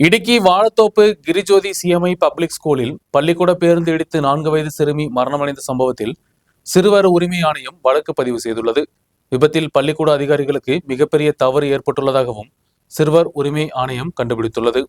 Idukki Vazhathope Girijyothi CMI public സ്കൂളിൽ പള്ളിക്കൂട പേருந்து ഇടിத்து 4 വയது சிறுமி மரணமடைந்த சம்பவத்தில் சிறுவர் உரிமை ஆணையம் வழக்கு பதிவு செய்துள்ளது. விபத்தில் பள்ளிக்கூட அதிகாரிகளுக்கு மிகப்பெரிய தவறு ஏற்பட்டுள்ளதாகவும் சிறுவர் உரிமை ஆணையம் கண்டுபிடித்துள்ளது.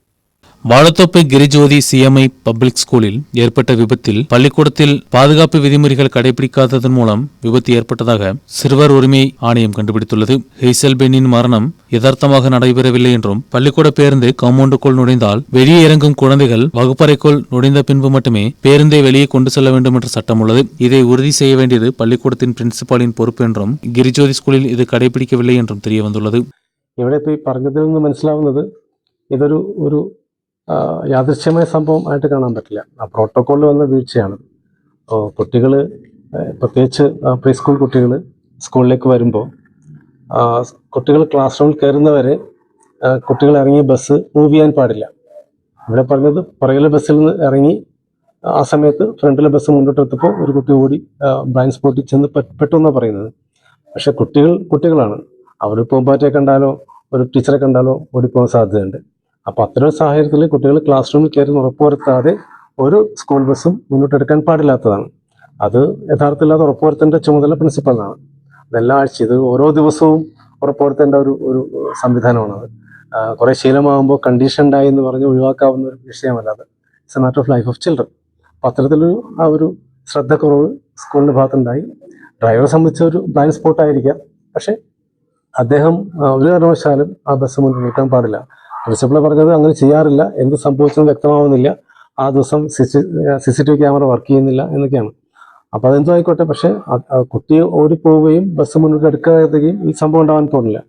வாழத்தோப்பு கிரிஜோதி CMI பப்ளிக் ஸ்கூலில் ஏற்பட்ட விபத்தில் பள்ளிக்கூடத்தில் பாதுகாப்பு விதிமுறைகள் கடைபிடிக்காததன் மூலம் விபத்து ஏற்பட்டதாக சிறுவர் உரிமை ஆணையம் கண்டுபிடித்துள்ளது. ஹெய்சல் பெண்ணின் மரணம் யதார்த்தமாக நடைபெறவில்லை என்றும் பள்ளிக்கூட பேருந்து காம்பவுண்டுக்குள் நுழைந்தால் வெளியே இறங்கும் குழந்தைகள் வகுப்பறைக்குள் நுழைந்த பின்பு மட்டுமே பேருந்தை வெளியே கொண்டு செல்ல வேண்டும் என்ற சட்டம் உள்ளது. இதை உறுதி செய்ய வேண்டியது பள்ளிக்கூடத்தின் பிரின்சிபாலின் பொறுப்பு என்றும் ഗിരിജ്യോതി സ്കൂളിൽ ഇത് കടപിടിക്കവില്ല என்றுം தெரியவந்துள்ளது. ഇവിടെ ഇപ്പോൾ പറഞ്ഞതിൽ നിന്ന് മനസ്സിലാവുന്നത് ഇതൊരു യാദൃശ്യമായ സംഭവം ആയിട്ട് കാണാൻ പറ്റില്ല. ആ പ്രോട്ടോക്കോളിൽ വന്ന വീഴ്ചയാണ്. കുട്ടികൾ, പ്രത്യേകിച്ച് പ്രീ സ്കൂൾ കുട്ടികൾ സ്കൂളിലേക്ക് വരുമ്പോൾ കുട്ടികൾ ക്ലാസ് റൂമിൽ കയറുന്നവരെ കുട്ടികൾ ഇറങ്ങി ബസ് മൂവ് ചെയ്യാൻ പാടില്ല. ഇവിടെ പറഞ്ഞത് പുറകിലെ ബസ്സിൽ നിന്ന് ഇറങ്ങി ആ സമയത്ത് ഫ്രണ്ടിലെ ബസ് മുന്നോട്ടെടുത്തപ്പോൾ ഒരു കുട്ടി ഓടി ബ്ലൈൻഡ് സ്പോട്ടിൽ ചെന്ന് പെട്ടു എന്നാണ് പറയുന്നത്. പക്ഷെ കുട്ടികളാണ്. അവർ പൂമ്പാറ്റയെ കണ്ടാലോ ഒരു ടീച്ചറെ കണ്ടാലോ ഓടിപ്പോകാൻ സാധ്യതയുണ്ട്. അപ്പോൾ അത്തരം സാഹചര്യത്തിൽ കുട്ടികൾ ക്ലാസ് റൂമിൽ കയറി ഉറപ്പുവരുത്താതെ ഒരു സ്കൂൾ ബസ്സും മുന്നോട്ടെടുക്കാൻ പാടില്ലാത്തതാണ്. അത് യഥാർത്ഥത്തിൽ അത് ഉറപ്പുവരുത്തേണ്ട ചുമതല പ്രിൻസിപ്പലിനാണ്. അതെല്ലാ ആഴ്ചയും ഇത് ഓരോ ദിവസവും ഉറപ്പുവരുത്തേണ്ട ഒരു സംവിധാനമാണത്. കുറേ ശീലമാകുമ്പോൾ കണ്ടീഷൻഡായി എന്ന് പറഞ്ഞ് ഒഴിവാക്കാവുന്ന ഒരു വിഷയമല്ല അത്. It's A matter of life of children. അപ്പം അത്തരത്തിലൊരു ഒരു ശ്രദ്ധക്കുറവ് സ്കൂളിൻ്റെ ഭാഗത്തുണ്ടായി. ഡ്രൈവറെ സംബന്ധിച്ച ഒരു ബ്ലൈൻഡ് സ്പോട്ടായിരിക്കാം. പക്ഷേ അദ്ദേഹം ഒരു കാരണവശാലും ആ ബസ് മുന്നോട്ട് പാടില്ല. പ്രിൻസിപ്പൾ പറഞ്ഞത് അങ്ങനെ ചെയ്യാറില്ല, എന്ത് സംഭവിച്ചെന്ന് വ്യക്തമാവുന്നില്ല, ആ ദിവസം CCTV ക്യാമറ വർക്ക് ചെയ്യുന്നില്ല എന്നൊക്കെയാണ്. അപ്പോൾ അതെന്തോ ആയിക്കോട്ടെ, പക്ഷേ കുട്ടി ഓടിപ്പോവുകയും ബസ് മുന്നോട്ട് എടുക്കാതെയും ഈ സംഭവം ഉണ്ടാവാൻ പോകുന്നില്ല.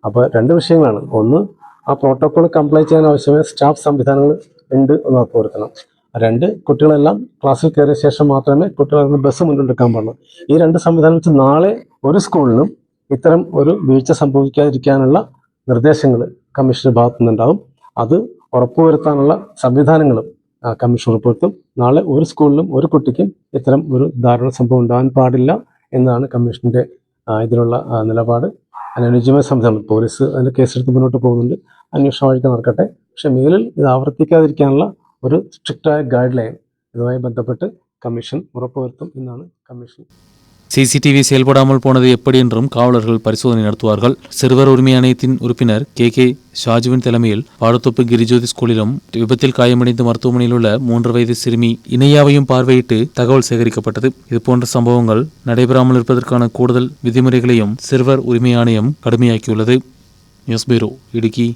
അപ്പോൾ രണ്ട് വിഷയങ്ങളാണ്. ഒന്ന്, ആ പ്രോട്ടോക്കോൾ കംപ്ലൈ ചെയ്യാൻ ആവശ്യമായ സ്റ്റാഫ് സംവിധാനങ്ങൾ ഉണ്ട് എന്ന് ഉറപ്പുവരുത്തണം. രണ്ട്, കുട്ടികളെല്ലാം ക്ലാസ്സിൽ കയറിയ ശേഷം മാത്രമേ കുട്ടികളെ ബസ് മുന്നോട്ടെടുക്കാൻ പാടുള്ളൂ. ഈ രണ്ട് സംവിധാനം വെച്ച് നാളെ ഒരു സ്കൂളിലും ഇത്തരം ഒരു വീഴ്ച സംഭവിക്കാതിരിക്കാനുള്ള നിർദ്ദേശങ്ങൾ കമ്മീഷന്റെ ഭാഗത്തു നിന്നുണ്ടാവും. അത് ഉറപ്പുവരുത്താനുള്ള സംവിധാനങ്ങളും കമ്മീഷൻ ഉറപ്പുവരുത്തും. നാളെ ഒരു സ്കൂളിലും ഒരു കുട്ടിക്കും ഇത്തരം ഒരു ദാരുണ സംഭവം ഉണ്ടാകാൻ പാടില്ല എന്നാണ് കമ്മീഷന്റെ ഇതിനുള്ള നിലപാട്. അനുയോജ്യമായ സംവിധാനം പോലീസ് അതിന്റെ കേസെടുത്ത് മുന്നോട്ട് പോകുന്നുണ്ട്. അന്വേഷണം വഴിക്ക് നടക്കട്ടെ. പക്ഷെ മേലിൽ ഇത് ആവർത്തിക്കാതിരിക്കാനുള്ള ഒരു സ്ട്രിക്റ്റായ ഗൈഡ് ലൈൻ ഇതുമായി ബന്ധപ്പെട്ട് കമ്മീഷൻ ഉറപ്പുവരുത്തും എന്നാണ് കമ്മീഷൻ. CCTV செயல்படாமல் போனது எப்படி என்றும் காவலர்கள் பரிசோதனை நடத்துவார்கள். சிறுவர் உரிமை ஆணையத்தின் உறுப்பினர் KK ஷாஜுவின் தலைமையில் வாழத்தோப்பு கிரிஜோதி ஸ்கூலிலும் விபத்தில் காயமடைந்து மருத்துவமனையில் உள்ள 3 வயது சிறுமி இணையாவையும் பார்வையிட்டு தகவல் சேகரிக்கப்பட்டது. இதுபோன்ற சம்பவங்கள் நடைபெறாமல் இருப்பதற்கான கூடுதல் விதிமுறைகளையும் சிறுவர் உரிமை ஆணையம் கடுமையாக்கியுள்ளது. நியூஸ் பியூரோ, இடுக்கி.